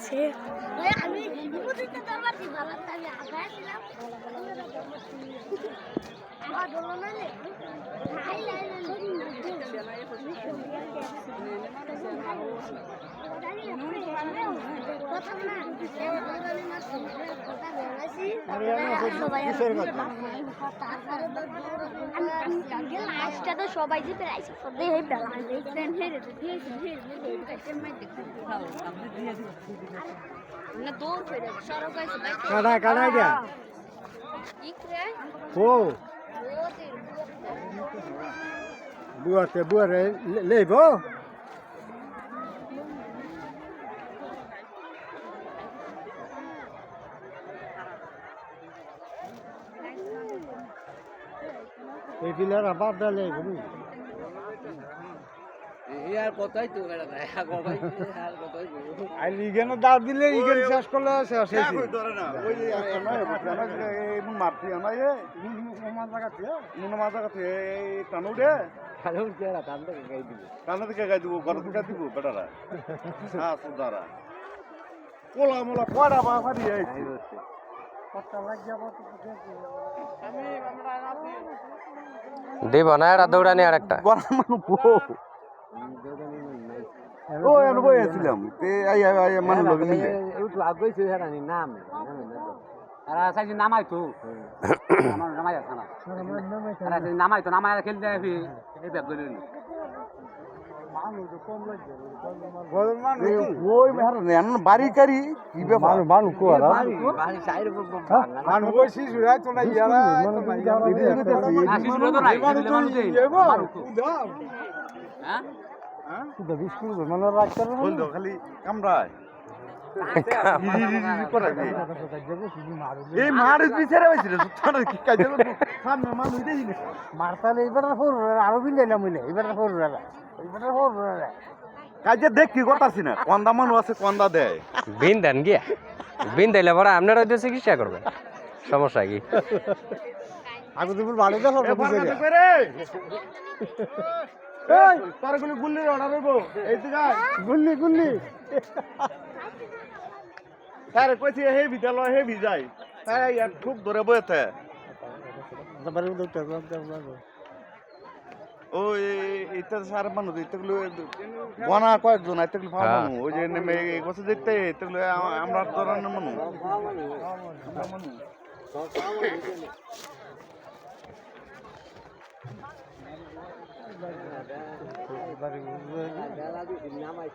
আছে আমি উপযুক্ত দরবার দিব আমি আগায় ছিলাম আমার বলো না রে হাই লাইন প্রথম না লাস্টটা তো সবাই জিতে আইছে সবাই হেই বেলা দেখছেন হেরে না দৌড় ফেরে সরক আইছে কাটা গিয়া ইকরে ও বুয়ারে লেবো এই পিলার আবার ডালে গুরু ইয়ার কথাই তো বেড়া ভাই কথাই আর কথাই আর ইগেন দাও দিলে ইগেন শেষ করলে শেষ হয়েছে ধরে না ওই এমন মারছি আমরা জায়গাতে টানো উঠে খালি উঠে টানতে গাই দিবে টানা থেকে গাই দিব গরম ফুটা দিব বেটারা হ্যাঁ সুদারা কোলা মোলা কয়টা বা ফারি আইছি কত লাগ যাব দেব না এটা দৌড়ানি আর একটা গরম মানুষ ও এনে বই আছিলাম তে আই আই মানুষ লগে মিলে একটু আগইছে হারানি নাম আর সাইজ নামাই তো আমার নামাই আছে না আর নামাই তো নামাই খেলতে আসি এই ব্যাগ করে নি গরম মানুষ ওই মেহার নেন বাড়ি কারি কি ব্যাপার মানুষ কো আর বাড়ি সাইড মানুষ ওই শিশু রাই তো না ইয়ারা শিশু তো নাই মানুষ হ্যাঁ শুধু বিস্কুট মানে রাখতে বন্ধু খালি কামড়ায় এই মারিস বিচারে হয়েছিল সুতরাং কি কাজ সামনে মানুষ দেখি মারতালে এবার আরো বিলেলাম মিলে এবার কাজে দেখ কি করতাছি না কন্দা মানুষ আছে কন্দা দেয় বিন দেন গিয়া বিন দিলে পরে আপনারা ওই চিকিৎসা করবেন সমস্যা কি আগে তুমি বাড়ি দেখো তার গুলি অর্ডার হইব এই জায়গায় গুল্লি তারে কইছি হে বিদ্যালয় হে ভিজাই তাই আর খুব ধরে বইতে ও এটা সার মানুষ এতগুলো বনা কয়েকজন এতগুলো ভালো মানুষ ওই যে নেমে গেছে দেখতে এতগুলো আমরা ধরনের মানুষ নামাই